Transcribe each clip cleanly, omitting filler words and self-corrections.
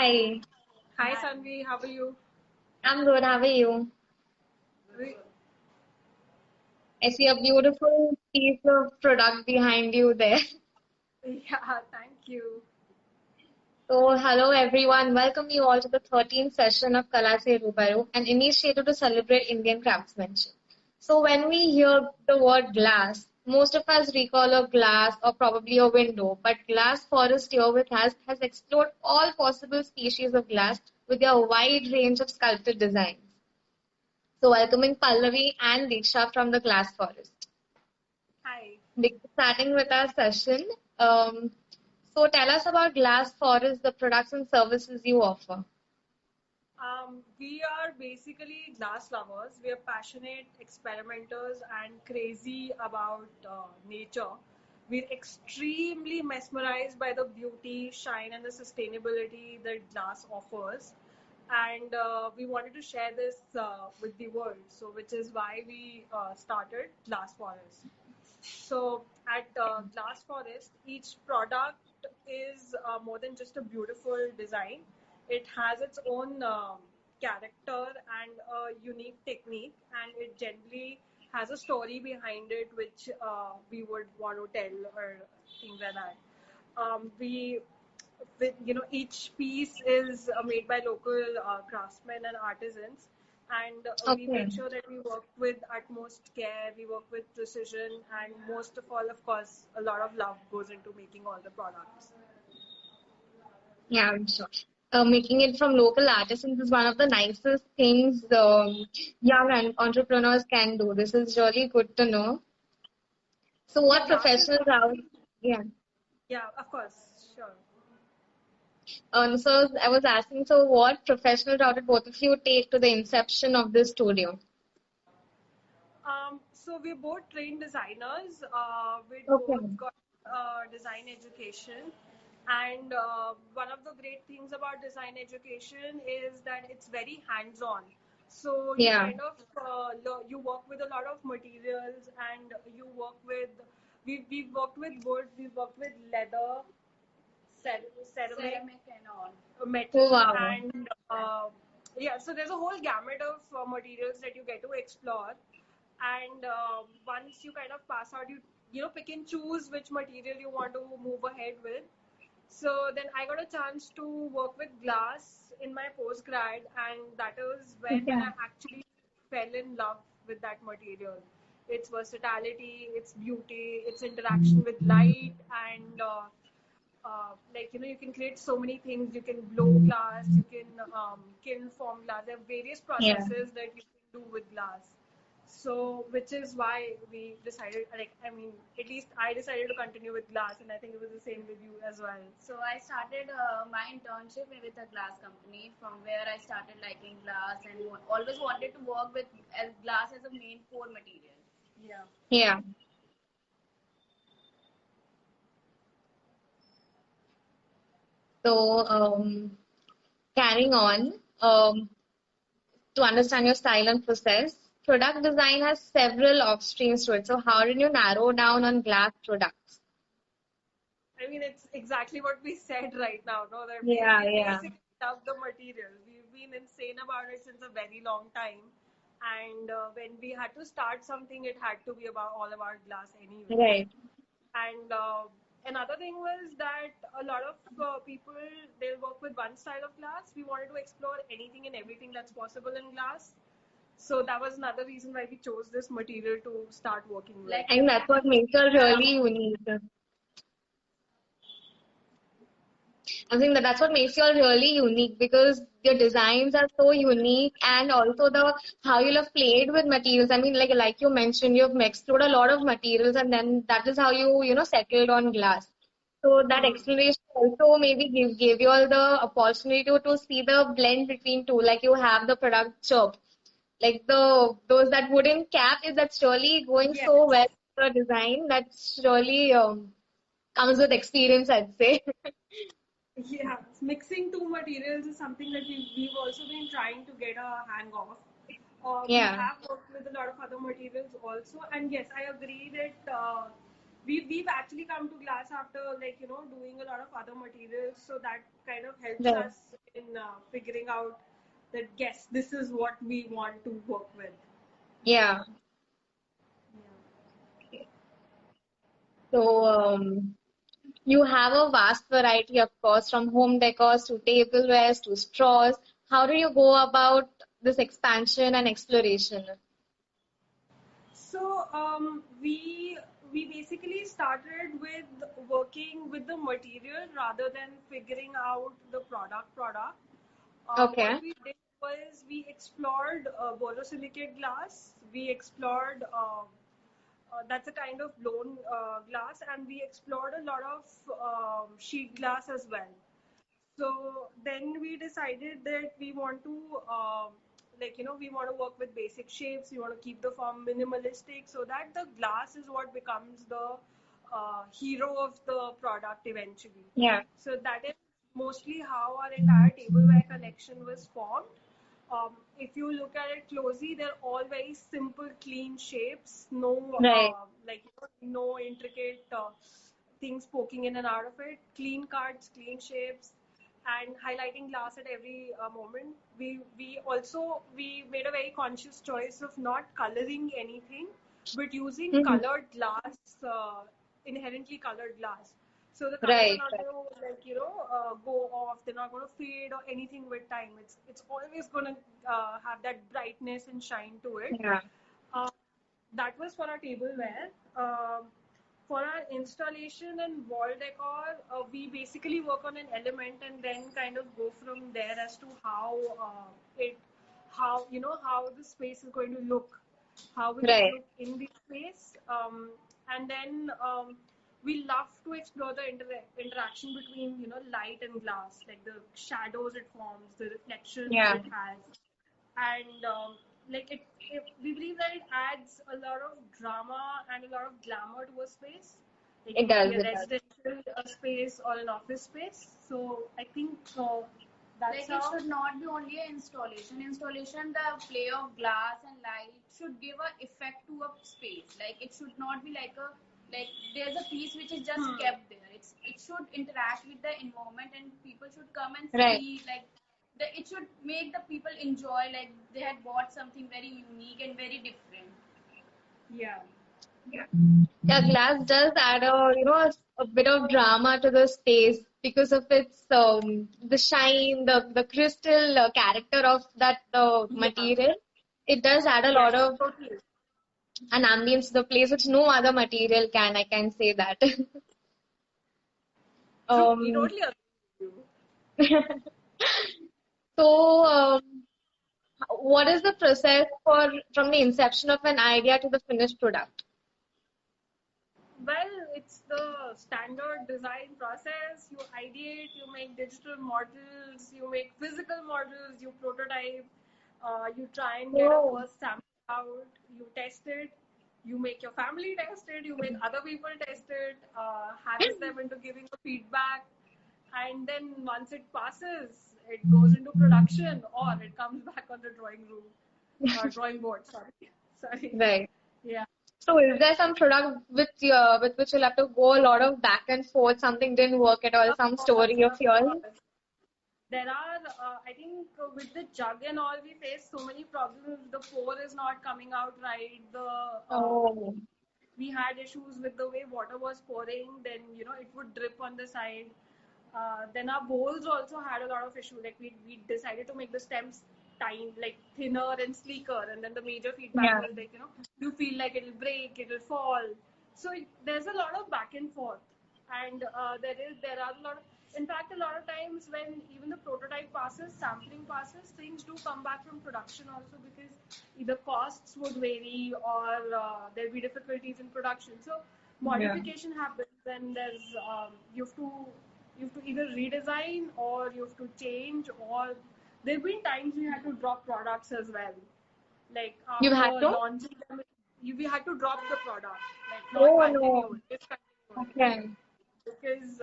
Hi, Hi Sanvi, how are you? I'm good. How are you? We- I see a beautiful piece of product behind you there. Yeah, thank you. So, hello everyone. Welcome you all to the 13th session of Kala Se Rubaru, an initiative to celebrate Indian craftsmanship. So, when we hear the word glass, most of us recall a glass or probably a window, but Glass Forest here with us has explored all possible species of glass with their wide range of sculpted designs. So, welcoming Pallavi and Diksha from the Glass Forest. Hi. Starting with our session. Um, so tell us about Glass Forest, the products and services you offer. We are basically glass lovers. We are passionate experimenters and crazy about nature. We're extremely mesmerized by the beauty, shine, and the sustainability that glass offers. And we wanted to share this with the world. So, which is why we started Glass Forest. So at Glass Forest, each product is more than just a beautiful design. It has its own character and a unique technique, and it generally has a story behind it, which we would want to tell or things like that. We with each piece is made by local craftsmen and artisans, and we Okay. make sure that we work with utmost care, we work with precision, and most of all, of course, a lot of love goes into making all the products. Yeah, I'm sure. Making it from local artisans is one of the nicest things young entrepreneurs can do. This is really good to know. So, Yeah, what glass is professionals out? something. Yeah. Yeah, of course, sure. So I was asking, so what professional route did both of you take to the inception of this studio? So we're both trained designers. We both Okay. got design education, and one of the great things about design education is that it's very hands-on. So you Yeah. kind of you work with a lot of materials, and you work with we've worked with wood, we've worked with leather, ceramic and all, Oh, metal, wow. and yeah. So there's a whole gamut of materials that you get to explore, and once you kind of pass out, you know pick and choose which material you want to move ahead with. So then I got a chance to work with glass in my postgrad, and that is when Yeah. I actually fell in love with that material. Its versatility, its beauty, its interaction with light, and you can create so many things. You can blow glass, you can kiln form glass. There are various Yeah. processes that you can do with glass. So, which is why we decided, at least I decided to continue with glass, and I think it was the same with you as well. So I started my internship with a glass company from where I started liking glass and always wanted to work with glass as a main core material. Yeah. Yeah. So, carrying on, to understand your style and process, product design has several off streams to it. So, how did you narrow down on glass products? I mean, it's exactly what we said right now, no? That Yeah, we yeah. basically love the material. We've been insane about it since a very long time. And when we had to start something, it had to be about all about glass anyway. Right. And another thing was that a lot of people, they'll work with one style of glass. We wanted to explore anything and everything that's possible in glass. So that was another reason why we chose this material to start working with. Like I think that's what everything was makes it really unique. I think that's what makes you all really unique because your designs are so unique and also the how you have played with materials. I mean, like you mentioned, you've explored a lot of materials and then that is how you settled on glass. So that Hmm. exploration also maybe gave you all the opportunity to see the blend between two. Like you have the product chirp, like those that wooden cap is that's really going Yes. so well for a design. That's really comes with experience, I'd say. Yeah, mixing two materials is something that we've also been trying to get a hang of. We Yeah. have worked with a lot of other materials also, and yes, I agree that we've actually come to glass after doing a lot of other materials, so that kind of helps Right. us in figuring out that yes, this is what we want to work with. Yeah. Yeah. So, you have a vast variety, of course, from home decors to tableware to straws. How do you go about this expansion and exploration? So we basically started with working with the material rather than figuring out the product. What Okay. we did was we explored borosilicate glass. We explored that's a kind of blown glass, and we explored a lot of sheet glass as well. So then we decided that we want to, we want to work with basic shapes. We want to keep the form minimalistic so that the glass is what becomes the hero of the product eventually. Yeah. So that is mostly how our entire tableware collection was formed. If you look at it closely, they're all very simple, clean shapes. No, Right. no intricate things poking in and out of it. Clean cuts, clean shapes, and highlighting glass at every moment. We made a very conscious choice of not coloring anything, but using Mhm. colored glass, inherently colored glass. So the colors are Right. not Right. going to go off. They're not going to fade or anything with time. It's always going to have that brightness and shine to it. Yeah. Uh, that was for our tableware. For our installation and wall decor, we basically work on an element and then kind of go from there as to how the space is going to look, how will it Right. look in the space, and then we love to explore the interaction between light and glass, like the shadows it forms, the reflections Yeah. it has, and we believe that it adds a lot of drama and a lot of glamour to a space. Like It it could does. be a It does. residential space or an office space. So I think that's Like it how. should not be only an installation. Installation, the play of glass and light should give a effect to a space. Like it should not be like there's a piece which is just kept there. It should interact with the environment and people should come and Right. see like it should make the people enjoy like they had bought something very unique and very different. Yeah. Yeah, glass does add a bit of drama to the space because of its the shine, the crystal character of that Yeah. material. It does add a Yes. lot of Totally. an ambience to the place which no other material can. I can say that. True. We um, totally agree with you. so, what is the process for from the inception of an idea to the finished product? Well, it's the standard design process. You ideate, you make digital models, you make physical models, you prototype, you try and get a Oh, first sample out, you test it, you make your family test it, you make other people test it, harness them into giving a feedback, and then once it passes, it goes into production or it comes back on the drawing board. Sorry, sorry. right. Yeah. So is there some product with which you'll have to go a lot of back and forth, something didn't work at all, Of some course, story of of yours? course. There are, I think, with the jug and all, we face so many problems. The pour is not coming out right. Oh, We had issues with the way water was pouring. Then it would drip on the side. Then our bowls also had a lot of issue. Like we decided to make the stems like thinner and sleeker. And then the major feedback yeah. was like you feel like it'll break, it'll fall. So there's a lot of back and forth, and there are a lot of, in fact, a lot of times when even the prototype passes, sampling passes, things do come back from production also, because either costs would vary or there'll be difficulties in production. So Yeah. modification happens, and there's you have to either redesign or you have to change, or there've been times we had to drop products as well, like You've after had to? launching them. We had to drop the product, like not Oh continue no. it, discontinue it, Okay. because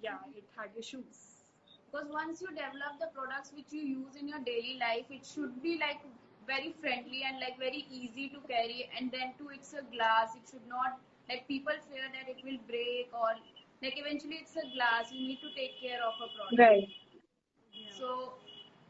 yeah, it had issues. Because once you develop the products which you use in your daily life, it should be like very friendly and like very easy to carry. And then too, it's a glass. It should not Like people fear that it will break, or like eventually it's a glass. You need to take care of a product. Right. Yeah. So,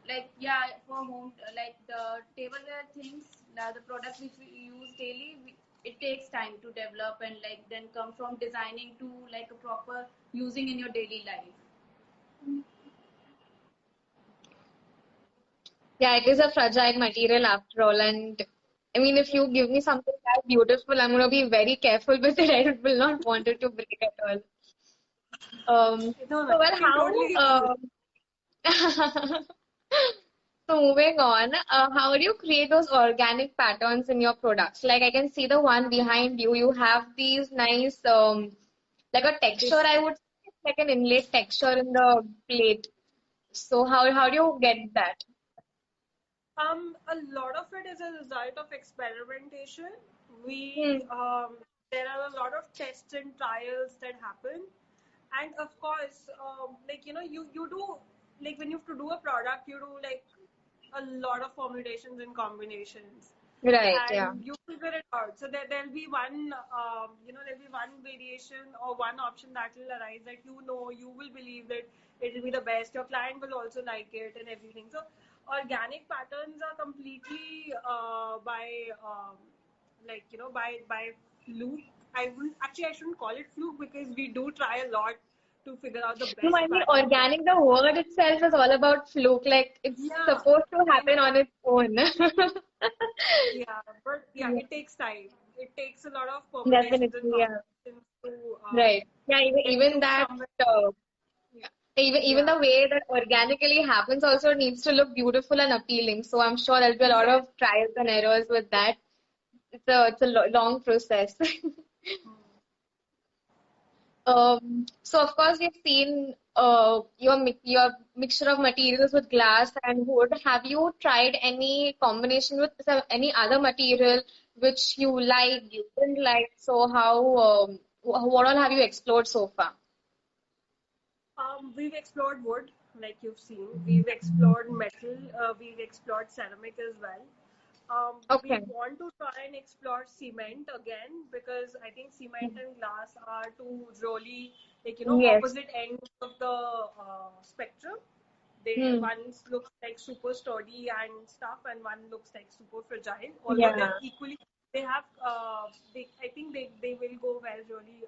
like, yeah, for home, like the tableware things, the product which we use daily, it takes time to develop and like then come from designing to like a proper using in your daily life. Yeah, it is a fragile material after all. And I mean, if you give me something that beautiful, I'm going to be very careful with it. I will not want it to break at all. No, no, So, well, I can totally agree with so moving on, how do you create those organic patterns in your products? Like I can see the one behind you. You have these nice, like a texture, this. I would say, like an inlaid texture in the plate. So how do you get that? A lot of it is a result of experimentation. Hmm. There are a lot of tests and trials that happen, and of course, like you do, like when you have to do a product, you do like a lot of formulations and combinations, Right, yeah. and you figure it out. So there'll be one, there'll be one variation or one option that will arise that you will believe that it will be the best. Your client will also like it and everything. So organic patterns are completely by fluke. I shouldn't call it fluke because we do try a lot to figure out the No, best I mean pattern for. organic, the word itself is all about fluke. Like it's Yeah, supposed to I happen know. on its own. Yeah, but yeah, Yeah, it takes time. It takes a lot of permutations and definitely, yeah. combinations to Right. Yeah, get even to that, somewhere. uh, yeah. Even Yeah, the way that organically happens also needs to look beautiful and appealing. So I'm sure there'll be a lot yeah. of trials and errors with that. It's a long process. So of course we've seen your mixture of materials with glass and wood. Have you tried any combination with any other material which you liked, you didn't like? So what all have you explored so far? We've explored wood, like you've seen. We've explored metal. We've explored ceramic as well. We Okay. want to try and explore cement again because I think cement and glass are two really Yes. opposite ends of the spectrum. Hmm. One looks like super sturdy and stuff, and one looks like super fragile. Although Yeah. they're equally, they have I think they will go well really.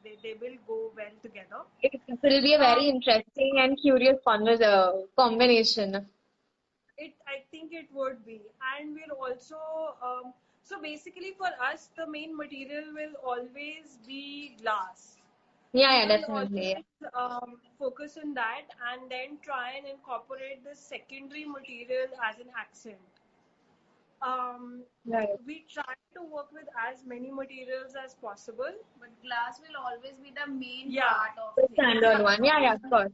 They will go well together. It will be a Um, very interesting and curious combination. I think it would be, and we're also so basically for us the main material will always be glass. Yeah, We yeah, will definitely. always focus on that and then try and incorporate the secondary material as an accent. Um, Yeah. Right. we try to work with as many materials as possible. But glass will always be the main Yeah, part of The things. standard one. Yeah, yeah, of course.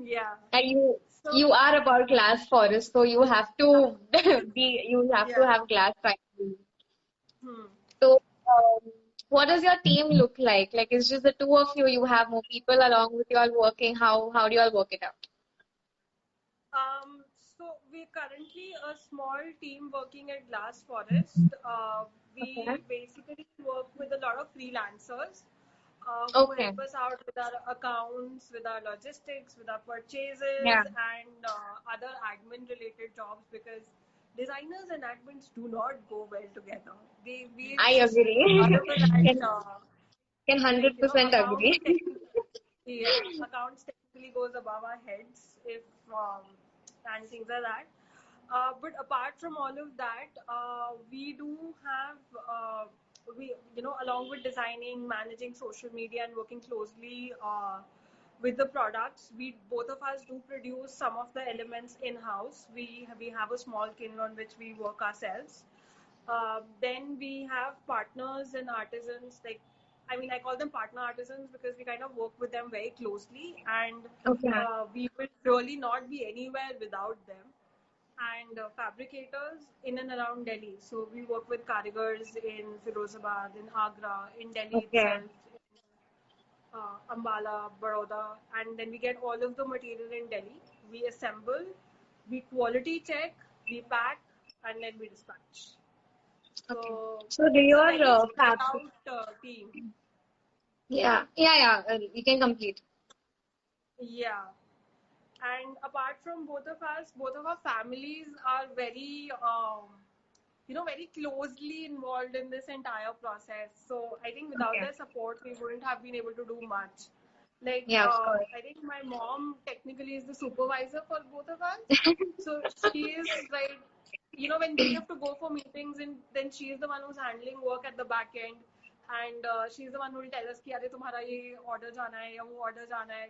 yeah. And So you are about glass forest, so you have to you have to yeah. have glass finally. Hmm. So what does your team look like? Like it's just the two of you, you have more people along with you all working. How do you all work it out? So we're currently a small team working at Glass Forest. Okay. We basically work with a lot of freelancers who Okay. help us out with our accounts, with our logistics, with our purchases, Yeah, and other admin related jobs because designers and admins do not go well together. We I just agree. other than that, Can can like 100% accounts agree. technically, yeah, accounts technically goes above our heads if and things like that. But apart from all of that, we do have we along with designing, managing social media, and working closely with the products. We both of us do produce some of the elements in house. We have a small kiln on which we work ourselves. Then we have partners and artisans. I mean, I call them partner artisans because we kind of work with them very closely, and Okay. we will really not be anywhere without them. And fabricators in and around Delhi. So we work with karigars in Firozabad, in Agra, in Delhi Okay. itself, Ambala, Baroda, and then we get all of the material in Delhi. We assemble, we quality check, we pack, and then we dispatch. Okay. So So do it's a your very spread fabric? out team. Yeah. You can complete. Yeah. And apart from both of us, both of our families are very, very closely involved in this entire process. So I think without Okay. their support, we wouldn't have been able to do much. Like, Yeah, of course. I think my mom technically is the supervisor for both of us. So she is like, when we have to go for meetings, and then she is the one who's handling work at the back end. And she's the one who will tell us कि अरे तुम्हारा ये order जाना है या वो order जाना है.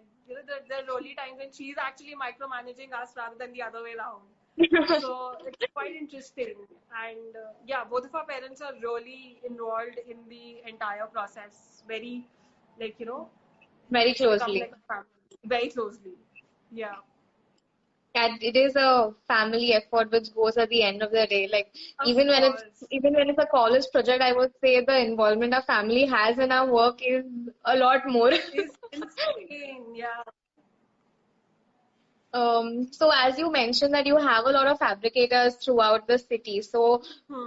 There are only times when she's actually micromanaging us rather than the other way around. So it's quite interesting. And yeah, both of our parents are really involved in the entire process. Very, like, Very it's become closely. like a family. Very closely. Yeah. And it is a family effort which goes at the end of the day. Like Of even when it's course. even when it's a college project, I would say the involvement our family has in our work is a lot more. It's insane. Yeah. So as you mentioned that you have a lot of fabricators throughout the city. So Hmm.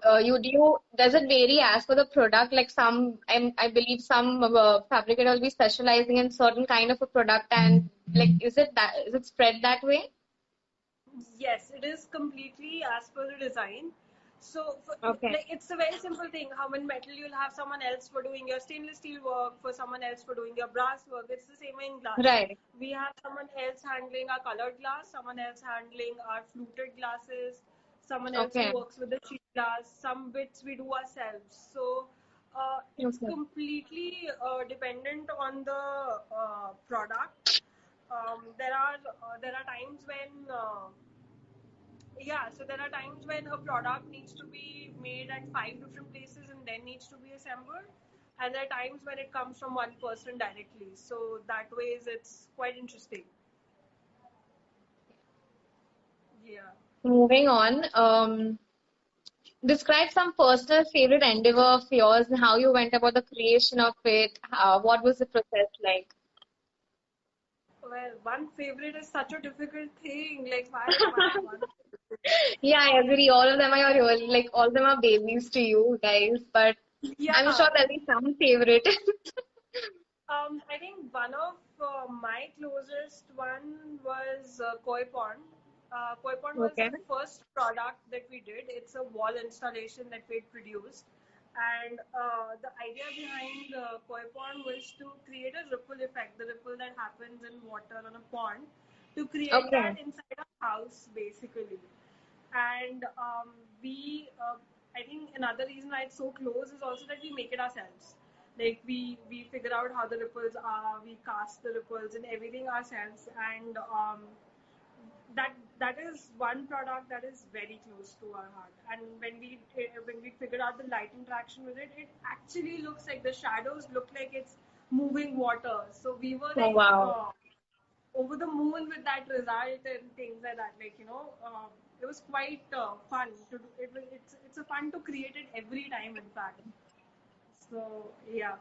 does it vary as per the product? Like I believe some fabricator will be specializing in certain kind of a product, and like is it spread that way? Yes, it is completely as per the design. So, Okay. like, it's a very simple thing. How in metal you'll have someone else for doing your stainless steel work, for someone else for doing your brass work. It's the same in glass. Right. We have someone else handling our colored glass, someone else handling our fluted glasses, someone else who Okay. works with the sheet glass. Some bits we do ourselves. So, it's Okay. completely dependent on the product. There are times when so there are times when a product needs to be made at 5 different places and then needs to be assembled, and there are times when it comes from one person directly. So that ways it's quite interesting. Yeah. Moving on. Describe some personal favorite endeavor of yours and how you went about the creation of it. What was the process like? Well, one favorite is such a difficult thing. Like why one? Yeah, I agree. All of them are like all of them are babies to you guys, but I'm Yeah. sure there'll be some favorite. I think one of my closest one was Koi Pond. Koi Pond was Okay. the first product that we did. It's a wall installation that we produced. And the idea behind Koi Pond was to create a ripple effect, the ripple that happens in water on a pond, to create Okay. that inside a house, basically. And I think another reason why it's so close is also that we make it ourselves. Like we figure out how the ripples are, we cast the ripples and everything ourselves, and that is one product that is very close to our heart. And when we figured out the light interaction with it, it actually looks like the shadows look like it's moving water. So we were Oh like wow. over the moon with that result and things like that. Like it was quite fun to do. It's a fun to create it every time. In fact, so yeah.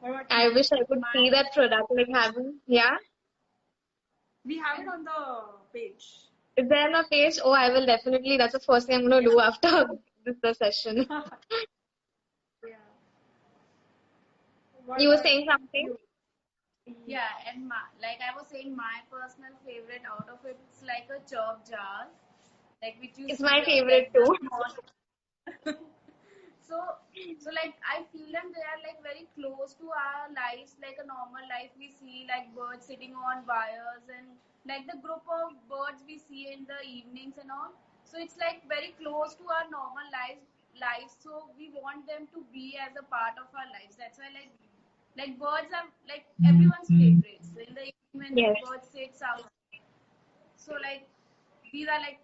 What about I you? wish I could see My that product like having. Yeah. We have it on the page. Is there on a page? Oh, I will definitely. That's the first thing I'm gonna Yeah. do after this session. Yeah. What You were about saying something? you? yeah, and like I was saying, my personal favorite out of it, it's like a chirp jar, like which you It's see my favorite like the too. small. So, so like I feel them, they are like very close to our lives, like a normal life. We see like birds sitting on wires and like the group of birds we see in the evenings and all. So it's like very close to our normal lives. So we want them to be as a part of our lives. That's why like birds are like everyone's favorites. So in the evening when Yes. bird sits out, so like these are like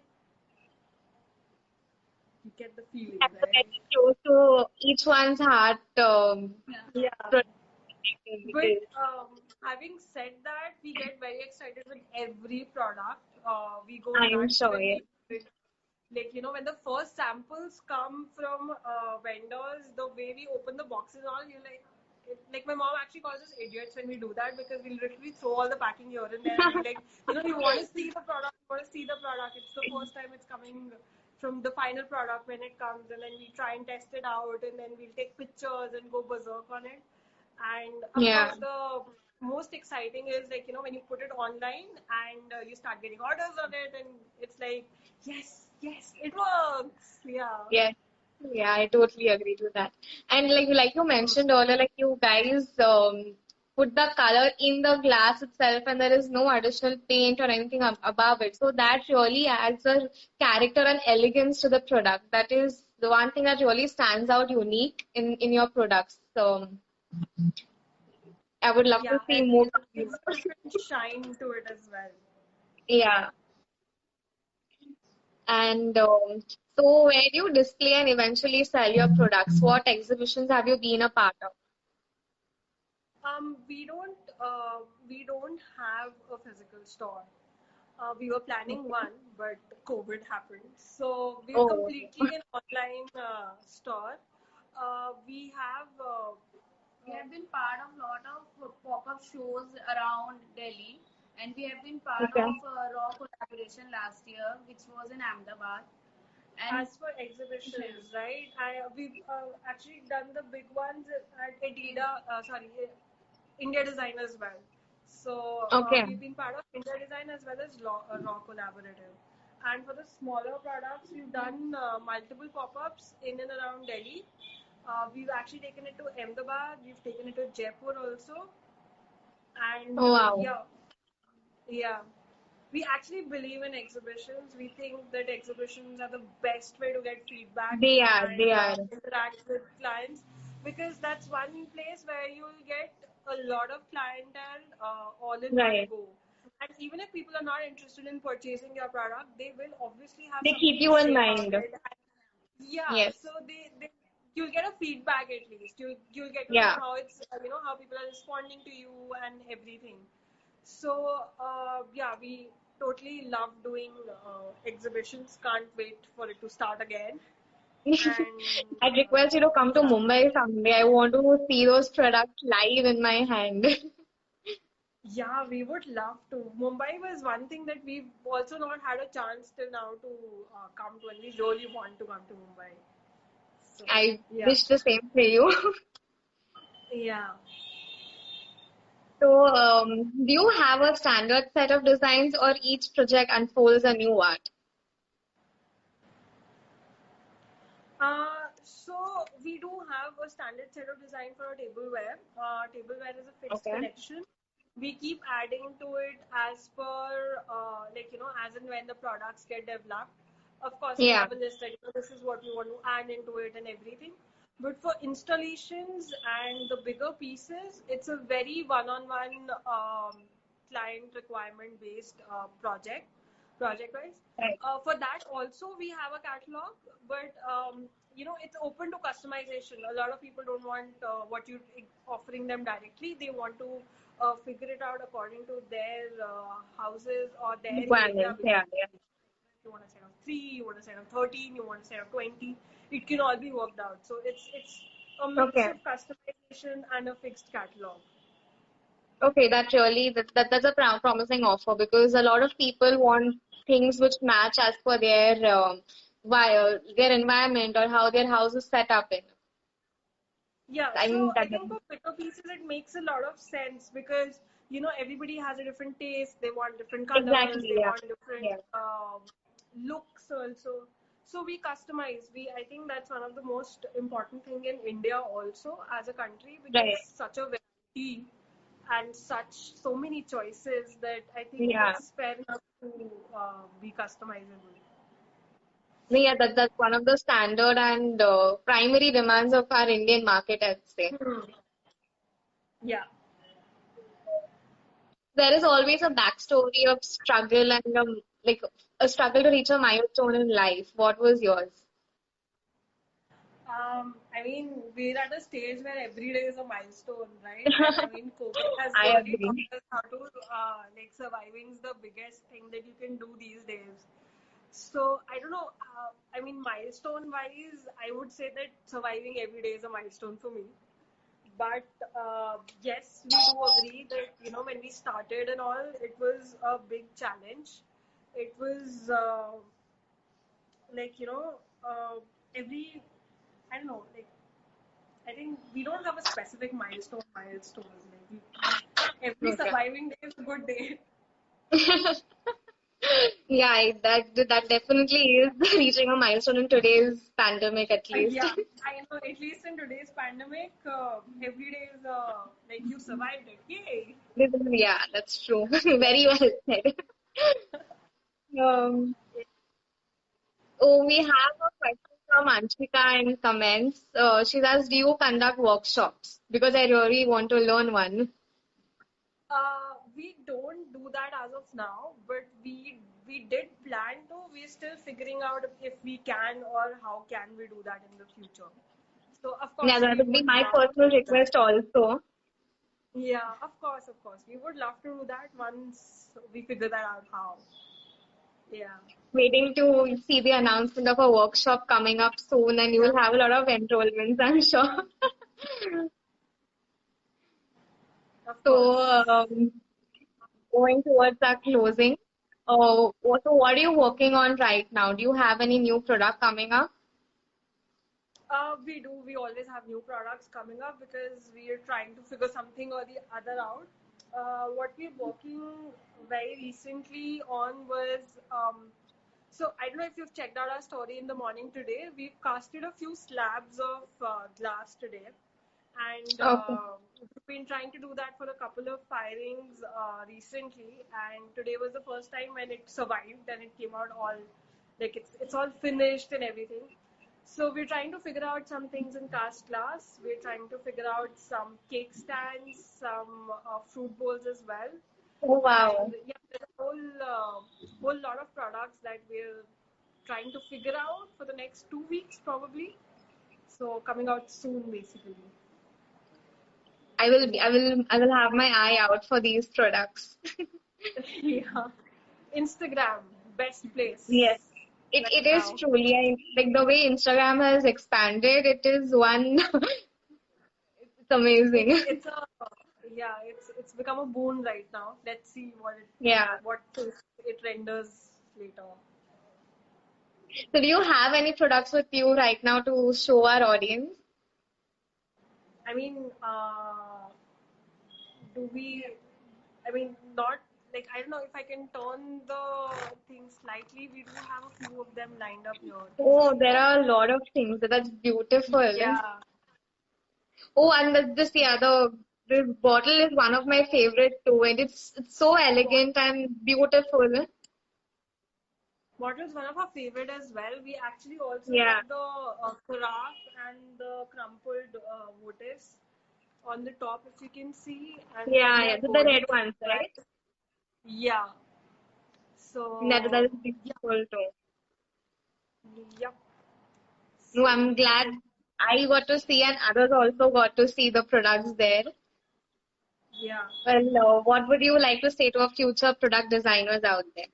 You get the feeling, That's a right? very close to each one's heart. yeah. Yeah. Product But because having said that, we get very excited with every product. We go I'm nuts sure. when Yes. like when the first samples come from vendors, the way we open the boxes, and all you like my mom actually calls us idiots when we do that because we'll literally throw all the packing here and there and be like, you want to see the product, you want to see the product. It's the first time it's coming from the final product when it comes, and then we try and test it out, and then we'll take pictures and go berserk on it. And of Yeah. course, the most exciting is like, when you put it online and you start getting orders on it, and it's like, yes, yes, it works. Yeah. Yes. Yeah, I totally agree to that. And like you mentioned earlier, like you guys put the color in the glass itself, and there is no additional paint or anything above it. So that really adds a character and elegance to the product. That is the one thing that really stands out unique in your products. So I would love to Yeah, see and more. it gives a different shine to it as well. Yeah. And so where do you display and eventually sell your products? What exhibitions have you been a part of? Um, we don't we don't have a physical store. We were planning one, but COVID happened. So we're Oh, completely an online store. We have We have been part of a lot of pop-up shows around Delhi, and we have been part okay. of a Raw collaboration last year, which was in Ahmedabad. And as for yeah, exhibitions, right? We've actually done the big ones at Adidas, India Design as well. So Okay. we've been part of India Design as well as Raw Collaborative. And for the smaller products, we've done multiple pop-ups in and around Delhi. We've actually taken it to Ahmedabad. We've taken it to Jaipur also. And Oh, wow. yeah, we actually believe in exhibitions. We think that exhibitions are the best way to get feedback They are, they and are. interact with clients, because that's one place where you'll get a lot of clientele all in one Right. go. And even if people are not interested in purchasing your product, they will obviously have They something keep to you in say about mind. it. And yeah, Yes. so they you'll get a feedback at least. You'll get to know Yeah. how it's how people are responding to you and everything. So, yeah, we totally love doing exhibitions. Can't wait for it to start again. And I'd request you to come to yeah, Mumbai someday. I want to see those products live in my hand. yeah, we would love to. Mumbai was one thing that we've also not had a chance till now to come to, and we really want to come to Mumbai. So, I yeah, wish the same for you. yeah. So, do you have a standard set of designs or each project unfolds a new art? So we do have a standard set of design for our tableware. Tableware is a fixed Okay. collection. We keep adding to it as per, as and when the products get developed. Of course, we Yeah. have a list that this is what we want to add into it and everything. But for installations and the bigger pieces, it's a very one-on-one client requirement based project wise. Right. For that also we have a catalog, but it's open to customization. A lot of people don't want what you're offering them directly. They want to figure it out according to their houses or their area. Requirements. Yeah. Yeah. You want to set up 3, you want to set up 13, you want to set up 20. It can all be worked out. So it's a mix Okay. of customization and a fixed catalog. Okay, that's a promising offer because a lot of people want things which match as per their environment or how their house is set up in. Yeah, I so mean I that think for bigger pieces it makes a lot of sense because everybody has a different taste. They want different colors. exactly, They yeah. want different Yeah. looks also. So we customize. I think that's one of the most important thing in India also as a country, because Right. such a variety and so many choices that I think Yeah. it's fair enough to be customizable. Yeah, that's one of the standard and primary demands of our Indian market, I'd say. Hmm. Yeah. There is always a backstory of struggle and like a struggle to reach a milestone in life. What was yours? I mean, we're at a stage where every day is a milestone, right? And I mean, COVID has I really taught agree. us how to, surviving is the biggest thing that you can do these days. So, I don't know, I mean, milestone wise, I would say that surviving every day is a milestone for me. But yes, we do agree that, when we started and all, it was a big challenge. It was like every, I don't know, like I think we don't have a specific milestone. Like every Okay. surviving day is a good day. Yeah, that definitely is reaching a milestone in today's pandemic, at least. Yeah, I know. At least in today's pandemic, every day is like you survived it. Yay! Yeah, that's true. Very well said. Um, oh, we have a question from Anshika in comments. She's asked, do you conduct workshops? Because I really want to learn one. We don't do that as of now, but we did plan to. We're still figuring out if we can or how can we do that in the future. So of Yeah, course that we would be would my love personal to do that. request also. Yeah, of course, we would love to do that once we figure that out how. Yeah, Waiting to see the announcement of a workshop coming up soon, and you yeah, will have a lot of enrollments, I'm sure. of So, course. going towards our closing, so what are you working on right now? Do you have any new product coming up? We do. We always have new products coming up because we are trying to figure something or the other out. What we're working very recently on was so I don't know if you've checked out our story in the morning today. We've casted a few slabs of glass today, and Okay. we've been trying to do that for a couple of firings recently. And today was the first time when it survived and it came out all like it's all finished and everything. So we're trying to figure out some things in cast glass. We're trying to figure out some cake stands, some fruit bowls as well, Oh, wow. and yeah, there's a whole lot of products that we're trying to figure out for the next 2 weeks probably. So coming out soon, basically. I will have my eye out for these products. Yeah, Instagram, best Yes. place It, right it is now. truly, like the way Instagram has expanded, it is one, it's amazing. It's a yeah, it's become a boon right now. Let's see Yeah. what it renders later. So do you have any products with you right now to show our audience? I mean, do we? I mean, not like I don't know if I can turn the thing slightly. We do have a few of them lined up here. Can you Oh, see there them? are a lot of things. That's beautiful. Yeah, Oh, and this, yeah, this bottle is one of my favorite too, and it's so elegant and beautiful. bottle is one of our favorite as well. We actually also Yeah, have the carafe and the crumpled motifs on the top, if you can see, and then yeah, we yeah. have The red bodies ones, as right? well. Yeah. That So is yeah, beautiful too. yep. No, So I'm glad I got to see and others also got to see the products there. yeah. Well, what would you like to say to our future product designers out there?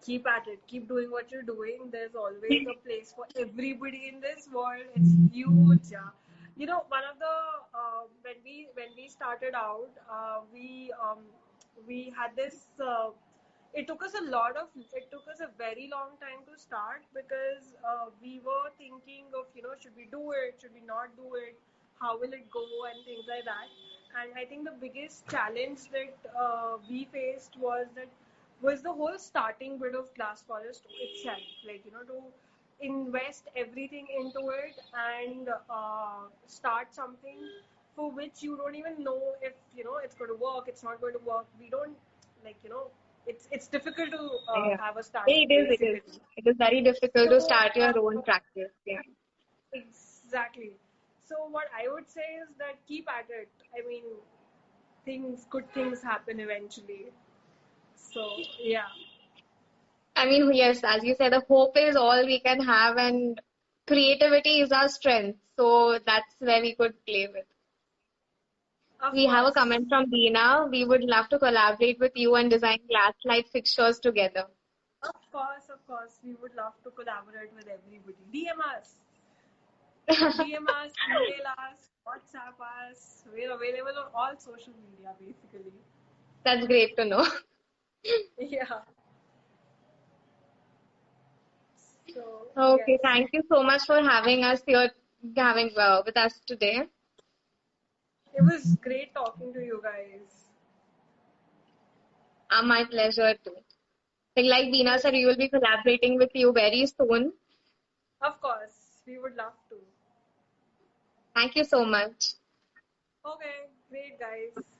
Keep at it. Keep doing what you're doing. There's always a place for everybody in this world. It's huge. Yeah. One of the when we started out, we had this. It took us a lot of. It took us a very long time to start because we were thinking of should we do it, should we not do it, how will it go, and things like that. And I think the biggest challenge that we faced was the whole starting bit of Glass Forest itself. Like, to invest everything into it and start something for which you don't even know if, it's going to work, it's not going to work. We don't, like, it's difficult to Yeah. have a start, It is, it is. basically. It is very difficult to So, start your own practice. Yeah. exactly. So, what I would say is that keep at it. I mean, good things happen eventually. So, yeah. I mean, yes, as you said, the hope is all we can have, and creativity is our strength. So that's where we could play with. Of We have a course. comment from Dina. We would love to collaborate with you and design glass light fixtures together. Of course, we would love to collaborate with everybody. DM us, email us, WhatsApp us. We're available on all social media, basically. That's great to know. Yeah. So Okay, yes, thank you so much for having us here, having with us today. it was great talking to you guys. My pleasure too. Like Veena said, we will be collaborating with you very soon. Of course, we would love to. Thank you so much. Okay, great guys.